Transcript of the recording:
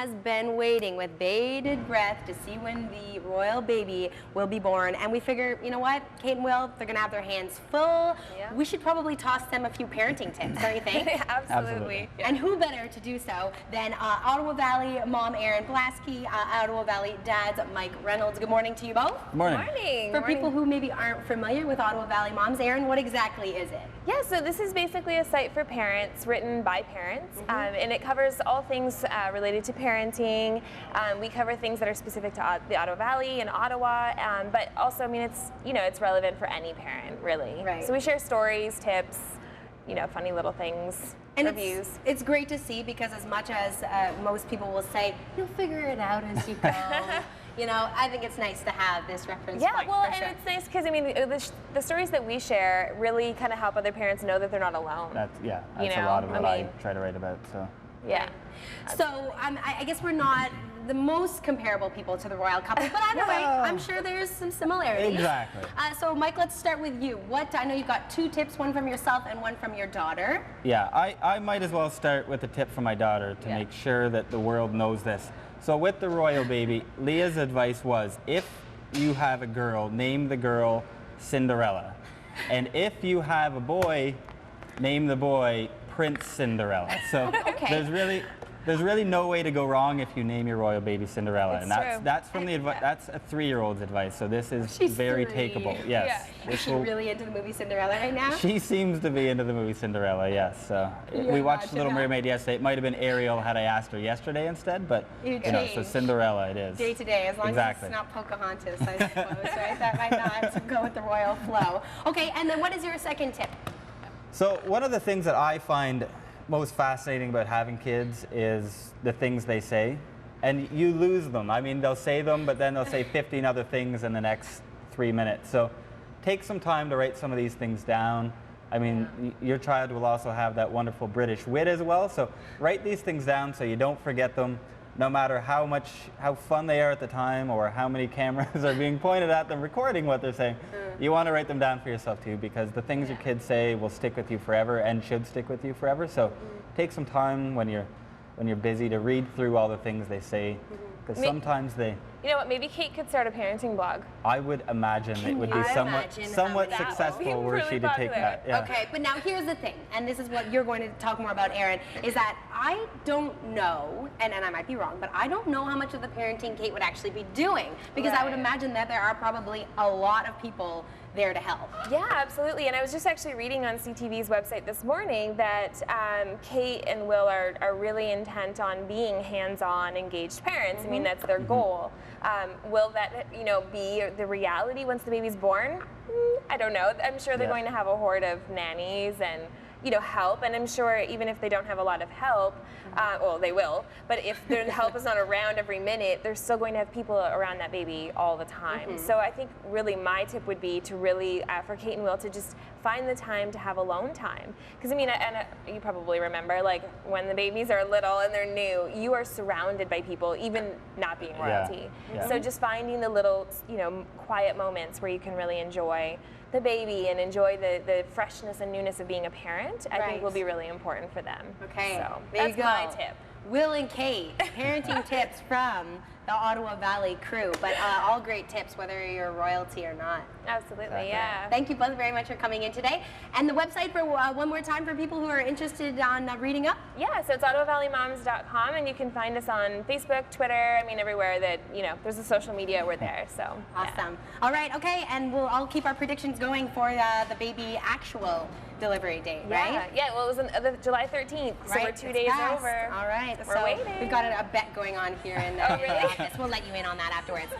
has been waiting with bated breath to see when the royal baby will be born. And we figure, you know what, Kate and Will, they're going to have their hands full. Yeah. We should probably toss them a few parenting tips, don't you think? Absolutely. Yeah. And who better to do so than Ottawa Valley mom Erin Blaskie, Ottawa Valley dads Mike Reynolds. Good morning to you both. Good morning. Morning. For people who maybe aren't familiar with Ottawa Valley moms, Erin, what exactly is it? Yeah, so this is basically a site for parents, written by parents, and it covers all things related to parenting. We cover things that are specific to the Ottawa Valley and Ottawa, but also, I mean, it's relevant for any parent, really. Right. So we share stories, tips, funny little things, and reviews. It's great to see, because as much as most people will say, you'll figure it out as you go. I think it's nice to have this reference point. Yeah, well, and it's nice because, I mean, the stories that we share really kind of help other parents know that they're not alone. That's a lot of what I try to write about. So. Yeah. So I guess we're not the most comparable people to the royal couple, but either way, I'm sure there's some similarities. Exactly. So Mike, let's start with you. I know you've got 2 tips, one from yourself and one from your daughter. Yeah, I might as well start with a tip from my daughter to make sure that the world knows this. So with the royal baby, Leah's advice was, if you have a girl, name the girl Cinderella. And if you have a boy, name the boy Prince Cinderella. So there's really no way to go wrong if you name your royal baby Cinderella. It's and that's from that's a 3-year-old's advice. So this is very 3. takeable. Yes. Yeah. Is she really into the movie Cinderella right now? She seems to be into the movie Cinderella, yes. We watched Little Mermaid yesterday. It might have been Ariel had I asked her yesterday instead, but so Cinderella it is. Day to day, as long as it's not Pocahontas, I suppose, right? That might not go with the royal flow. Okay, and then what is your second tip? So one of the things that I find most fascinating about having kids is the things they say, and you lose them. I mean, they'll say them, but then they'll say 15 other things in the next 3 minutes. So take some time to write some of these things down. I mean, your child will also have that wonderful British wit as well, so write these things down so you don't forget them, no matter how fun they are at the time or how many cameras are being pointed at them recording what they're saying. You want to write them down for yourself too, because the things your kids say will stick with you forever and should stick with you forever. So take some time when you're busy to read through all the things they say, because sometimes they... You know what, maybe Kate could start a parenting blog. I would imagine it would be somewhat successful were she to take that. Yeah. Okay, but now here's the thing, and this is what you're going to talk more about, Erin, is that I don't know, and I might be wrong, but I don't know how much of the parenting Kate would actually be doing, because I would imagine that there are probably a lot of people there to help. Yeah, absolutely. And I was just actually reading on CTV's website this morning that Kate and Will are really intent on being hands-on, engaged parents. I mean, that's their goal. Will that, be the reality once the baby's born? I don't know. I'm sure they're going to have a horde of nannies and help, and I'm sure even if they don't have a lot of help, well, they will, but if their help is not around every minute, they're still going to have people around that baby all the time. So I think really my tip would be to really, for Kate and Will, to just find the time to have alone time. Because I mean, and you probably remember, like, when the babies are little and they're new, you are surrounded by people, even not being royalty. So just finding the little, quiet moments where you can really enjoy the baby and enjoy the freshness and newness of being a parent, I think will be really important for them. Okay, so there that's you go. my tip. Will and Kate, parenting tips from the Ottawa Valley crew, but all great tips, whether you're royalty or not. Absolutely, yeah. Thank you both very much for coming in today. And the website for one more time for people who are interested on reading up? Yeah, so it's ottawavalleymoms.com, and you can find us on Facebook, Twitter, I mean, everywhere that, there's a social media, we're there, so. Awesome. All right, okay, and I'll keep our predictions going for the baby actual delivery date, right? Yeah, well, it was on July 13th, so we're 2 days over. All right, we're waiting. We've got a bet going on here in the office. We'll let you in on that afterwards.